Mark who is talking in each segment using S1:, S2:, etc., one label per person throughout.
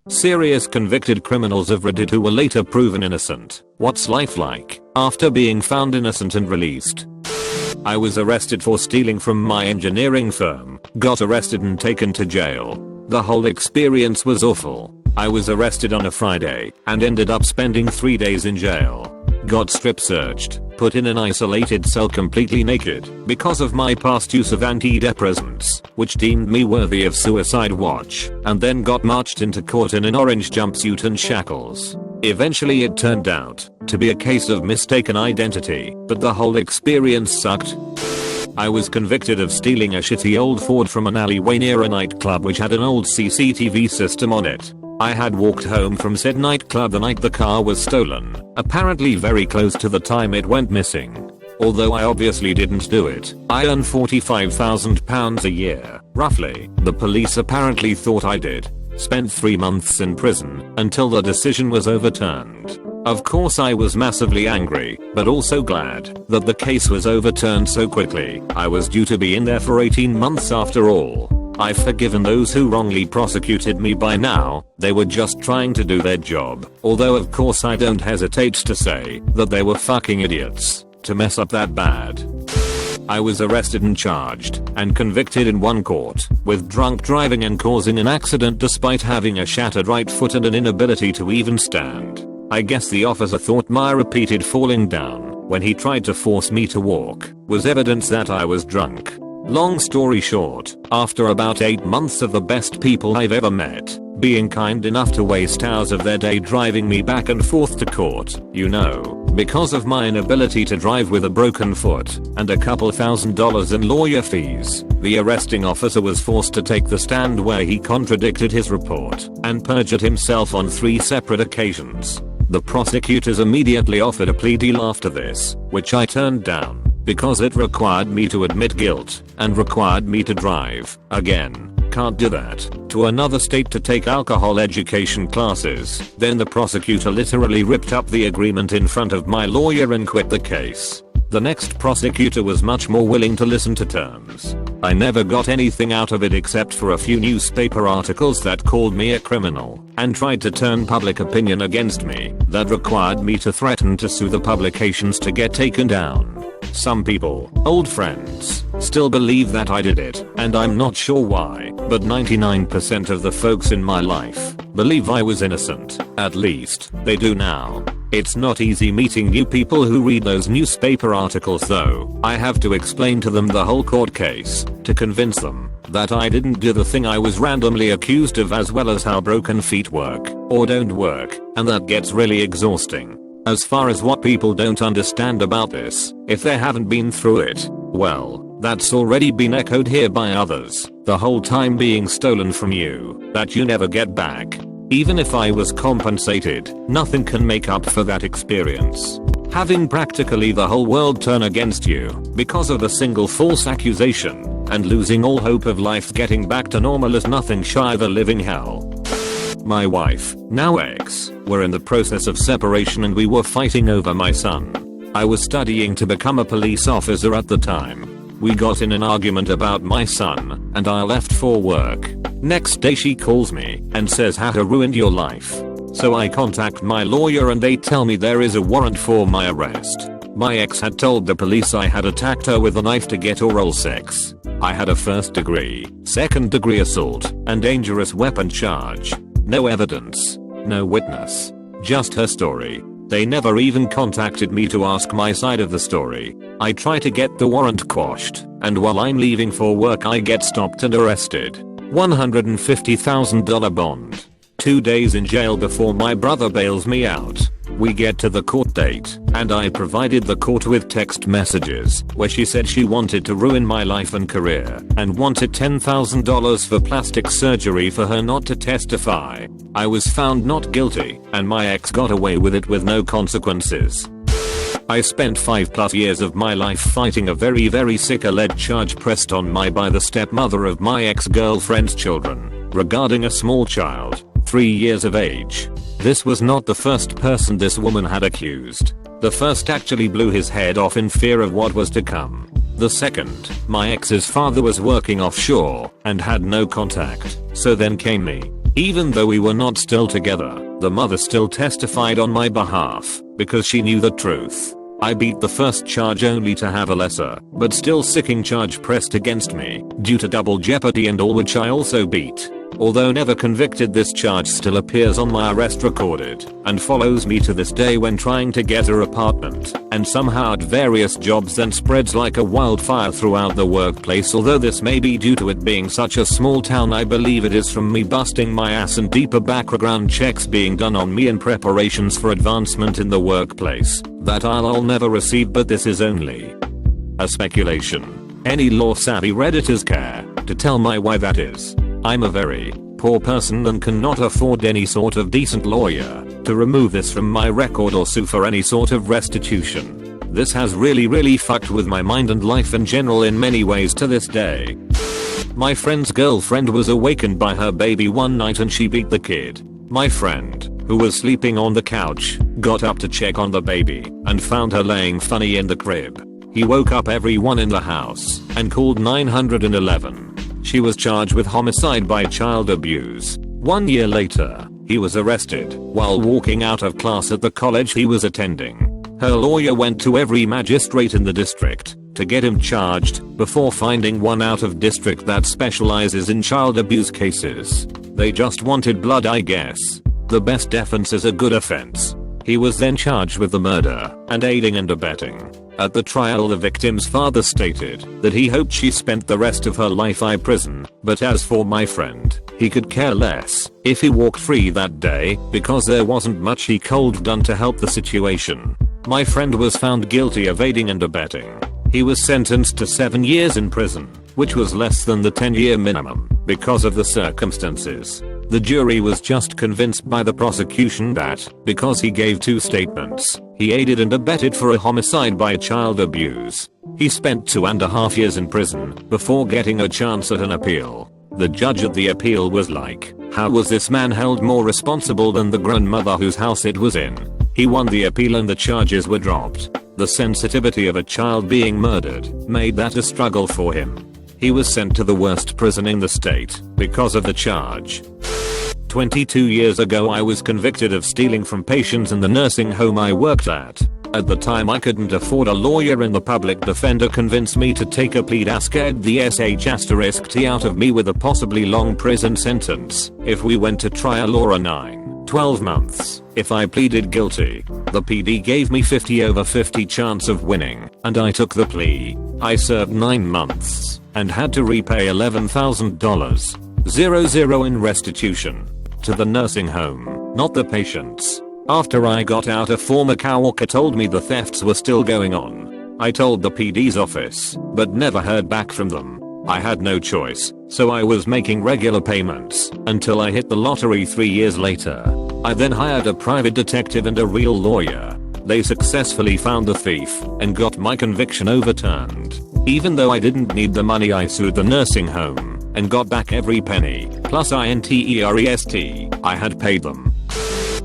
S1: Serious convicted criminals of Reddit who were later proven innocent. What's life like after being found innocent and released? I was arrested for stealing from my engineering firm, got arrested and taken to jail. The whole experience was awful. I was arrested on a Friday and ended up spending 3 days in jail. Got strip searched, put in an isolated cell completely naked because of my past use of antidepressants, which deemed me worthy of suicide watch, and then got marched into court in an orange jumpsuit and shackles. Eventually it turned out to be a case of mistaken identity, but the whole experience sucked. I was convicted of stealing a shitty old Ford from an alleyway near a nightclub which had an old CCTV system on it. I had walked home from said nightclub the night the car was stolen, apparently very close to the time it went missing. Although I obviously didn't do it, I earn £45,000 a year, roughly. The police apparently thought I did. Spent 3 months in prison until the decision was overturned. Of course I was massively angry, but also glad that the case was overturned so quickly. I was due to be in there for 18 months after all. I've forgiven those who wrongly prosecuted me by now. They were just trying to do their job. Although of course I don't hesitate to say that they were fucking idiots to mess up that bad. I was arrested and charged and convicted in one court with drunk driving and causing an accident despite having a shattered right foot and an inability to even stand. I guess the officer thought my repeated falling down when he tried to force me to walk was evidence that I was drunk. Long story short, after about 8 months of the best people I've ever met being kind enough to waste hours of their day driving me back and forth to court, because of my inability to drive with a broken foot and a couple $1,000s in lawyer fees, the arresting officer was forced to take the stand where he contradicted his report and perjured himself on 3 separate occasions. The prosecutors immediately offered a plea deal after this, which I turned down because it required me to admit guilt and required me to drive again. Can't do that. To another state to take alcohol education classes. Then the prosecutor literally ripped up the agreement in front of my lawyer and quit the case. The next prosecutor was much more willing to listen to terms. I never got anything out of it except for a few newspaper articles that called me a criminal and tried to turn public opinion against me that required me to threaten to sue the publications to get taken down. Some people, old friends, still believe that I did it, and I'm not sure why, but 99% of the folks in my life believe I was innocent. At least, they do now. It's not easy meeting new people who read those newspaper articles though. I have to explain to them the whole court case to convince them that I didn't do the thing I was randomly accused of, as well as how broken feet work or don't work, and that gets really exhausting. As far as what people don't understand about this, if they haven't been through it, well, that's already been echoed here by others. The whole time being stolen from you, that you never get back. Even if I was compensated, nothing can make up for that experience. Having practically the whole world turn against you because of a single false accusation and losing all hope of life getting back to normal is nothing shy of a living hell. My wife, now ex, were in the process of separation and we were fighting over my son. I was studying to become a police officer at the time. We got in an argument about my son and I left for work. Next day she calls me and says how ruined your life. So I contact my lawyer and they tell me there is a warrant for my arrest. My ex had told the police I had attacked her with a knife to get oral sex. I had a 1st degree, 2nd degree assault, and dangerous weapon charge. No evidence, no witness, just her story. They never even contacted me to ask my side of the story. I try to get the warrant quashed, and while I'm leaving for work I get stopped and arrested. $150,000 bond. 2 days in jail before my brother bails me out. We get to the court date, and I provided the court with text messages where she said she wanted to ruin my life and career and wanted $10,000 for plastic surgery for her not to testify. I was found not guilty, and my ex got away with it with no consequences. I spent 5+ years of my life fighting a very sick alleged charge pressed on me by the stepmother of my ex-girlfriend's children regarding a small child, 3 years of age. This was not the first person this woman had accused. The first actually blew his head off in fear of what was to come. The second, my ex's father was working offshore and had no contact, so then came me. Even though we were not still together, the mother still testified on my behalf because she knew the truth. I beat the first charge only to have a lesser, but still sicking charge pressed against me due to double jeopardy and all, which I also beat. Although never convicted, this charge still appears on my arrest recorded and follows me to this day when trying to get her apartment and somehow at various jobs, then spreads like a wildfire throughout the workplace. Although this may be due to it being such a small town, I believe it is from me busting my ass and deeper background checks being done on me in preparations for advancement in the workplace that I'll never receive, but this is only a speculation. Any law savvy redditors care to tell me why that is? I'm a very poor person and cannot afford any sort of decent lawyer to remove this from my record or sue for any sort of restitution. This has really fucked with my mind and life in general in many ways to this day. My friend's girlfriend was awakened by her baby one night and she beat the kid. My friend, who was sleeping on the couch, got up to check on the baby and found her laying funny in the crib. He woke up everyone in the house and called 911. She was charged with homicide by child abuse. 1 year later, he was arrested while walking out of class at the college he was attending. Her lawyer went to every magistrate in the district to get him charged before finding one out of district that specializes in child abuse cases. They just wanted blood, I guess. The best defense is a good offense. He was then charged with the murder and aiding and abetting. At the trial, the victim's father stated that he hoped she spent the rest of her life in prison, but as for my friend, he could care less if he walked free that day because there wasn't much he could have done to help the situation. My friend was found guilty of aiding and abetting. He was sentenced to 7 years in prison, which was less than the 10-year minimum because of the circumstances. The jury was just convinced by the prosecution that, because he gave 2 statements, he aided and abetted for a homicide by child abuse. He spent 2.5 years in prison before getting a chance at an appeal. The judge at the appeal was like, how was this man held more responsible than the grandmother whose house it was in? He won the appeal and the charges were dropped. The sensitivity of a child being murdered made that a struggle for him. He was sent to the worst prison in the state because of the charge. 22 years ago, I was convicted of stealing from patients in the nursing home I worked at. At the time, I couldn't afford a lawyer and the public defender convinced me to take a plea. Scared the sh*t out of me with a possibly long prison sentence if we went to trial, or a 9-12 months if I pleaded guilty. The PD gave me 50/50 chance of winning and I took the plea. I served 9 months and had to repay $11,000 in restitution to the nursing home, not the patients. After I got out, a former coworker told me the thefts were still going on. I told the PD's office, but never heard back from them. I had no choice, so I was making regular payments until I hit the lottery 3 years later. I then hired a private detective and a real lawyer. They successfully found the thief and got my conviction overturned. Even though I didn't need the money, I sued the nursing home and got back every penny, plus interest I had paid them.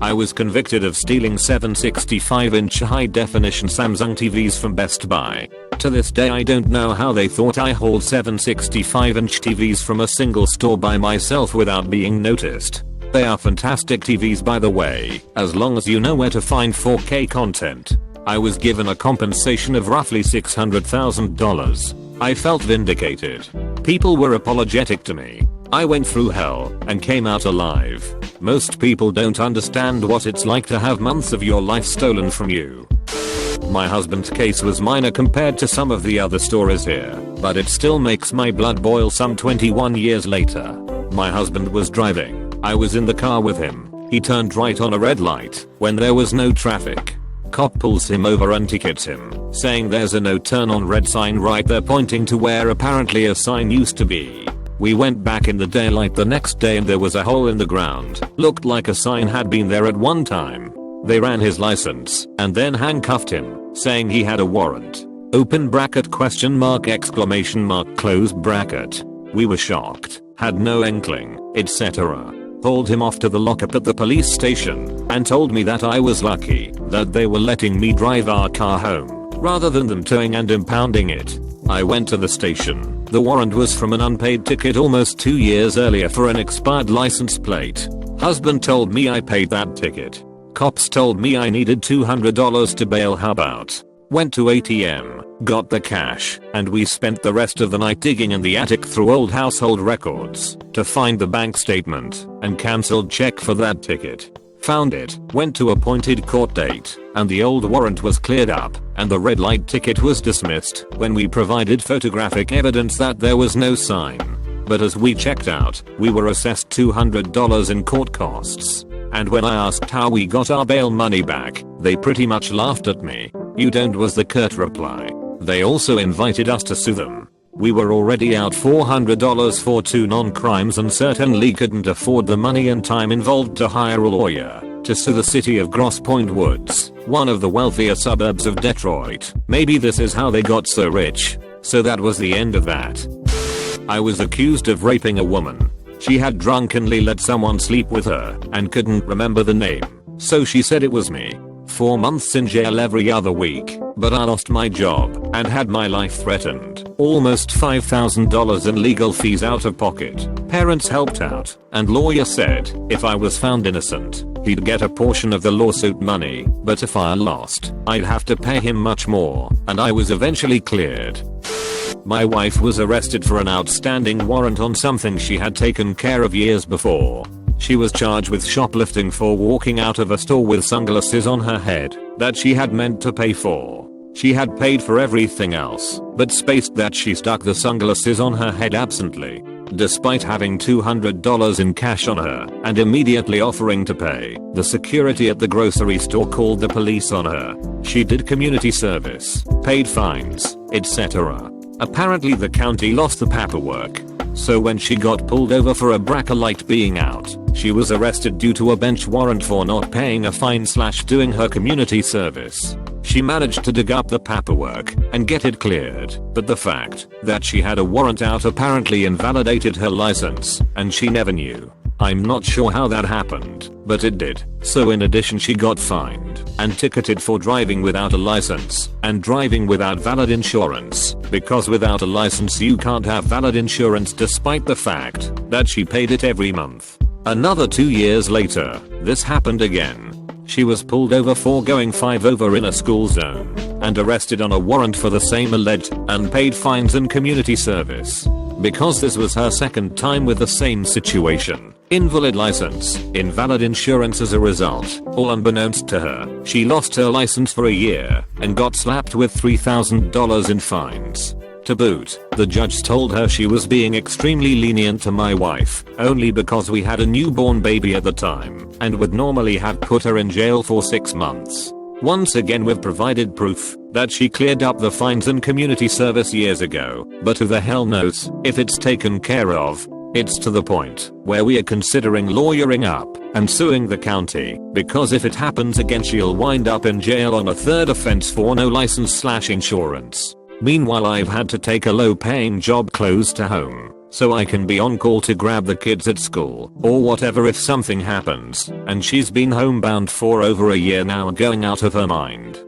S1: I was convicted of stealing 765-inch high-definition Samsung TVs from Best Buy. To this day, I don't know how they thought I hauled 765-inch TVs from a single store by myself without being noticed. They are fantastic TVs, by the way, as long as you know where to find 4K content. I was given a compensation of roughly $600,000. I felt vindicated. People were apologetic to me. I went through hell and came out alive. Most people don't understand what it's like to have months of your life stolen from you. My husband's case was minor compared to some of the other stories here, but it still makes my blood boil some 21 years later. My husband was driving. I was in the car with him. He turned right on a red light when there was no traffic. Cop pulls him over and tickets him, saying there's a no turn on red sign right there, pointing to where apparently a sign used to be. We went back in the daylight the next day and there was a hole in the ground. Looked like a sign had been there at one time. They ran his license and then handcuffed him, saying he had a warrant. Open bracket question mark exclamation mark close bracket. We were shocked, had no inkling, etc. Hauled him off to the lockup at the police station and told me that I was lucky that they were letting me drive our car home rather than them towing and impounding it. I went to the station The warrant was from an unpaid ticket almost 2 years earlier for an expired license plate. Husband told me I paid that ticket. Cops told me I needed $200 to bail. How about? Went to ATM, got the cash, and we spent the rest of the night digging in the attic through old household records to find the bank statement and cancelled check for that ticket. Found it, went to appointed court date, and the old warrant was cleared up, and the red light ticket was dismissed when we provided photographic evidence that there was no sign. But as we checked out, we were assessed $200 in court costs. And when I asked how we got our bail money back, they pretty much laughed at me. "You don't," was the curt reply. They also invited us to sue them. We were already out $400 for 2 non-crimes and certainly couldn't afford the money and time involved to hire a lawyer to sue the city of Grosse Pointe Woods, one of the wealthier suburbs of Detroit. Maybe this is how they got so rich. So that was the end of that. I was accused of raping a woman. She had drunkenly let someone sleep with her and couldn't remember the name, so she said it was me. 4 months in jail every other week, but I lost my job and had my life threatened. Almost $5,000 in legal fees out of pocket. Parents helped out, and lawyer said if I was found innocent, he'd get a portion of the lawsuit money, but if I lost, I'd have to pay him much more, and I was eventually cleared. My wife was arrested for an outstanding warrant on something she had taken care of years before. She was charged with shoplifting for walking out of a store with sunglasses on her head that she had meant to pay for. She had paid for everything else, but spaced that she stuck the sunglasses on her head absently. Despite having $200 in cash on her and immediately offering to pay, the security at the grocery store called the police on her. She did community service, paid fines, etc. Apparently the county lost the paperwork. So when she got pulled over for a BRCA light being out, she was arrested due to a bench warrant for not paying a fine / doing her community service. She managed to dig up the paperwork and get it cleared, but the fact that she had a warrant out apparently invalidated her license, and she never knew. I'm not sure how that happened, but it did. So in addition she got fined and ticketed for driving without a license and driving without valid insurance, because without a license you can't have valid insurance despite the fact that she paid it every month. Another 2 years later, this happened again. She was pulled over for going 5 over in a school zone and arrested on a warrant for the same alleged unpaid fines and community service. Because this was her second time with the same situation. Invalid license, invalid insurance as a result, all unbeknownst to her. She lost her license for a year and got slapped with $3,000 in fines. To boot, the judge told her she was being extremely lenient to my wife, only because we had a newborn baby at the time, and would normally have put her in jail for 6 months. Once again we've provided proof that she cleared up the fines and community service years ago, but who the hell knows if it's taken care of. It's to the point where we are considering lawyering up and suing the county, because if it happens again she'll wind up in jail on a 3rd offense for no license / insurance. Meanwhile I've had to take a low-paying job close to home, so I can be on call to grab the kids at school or whatever if something happens, and she's been homebound for over a year now, going out of her mind.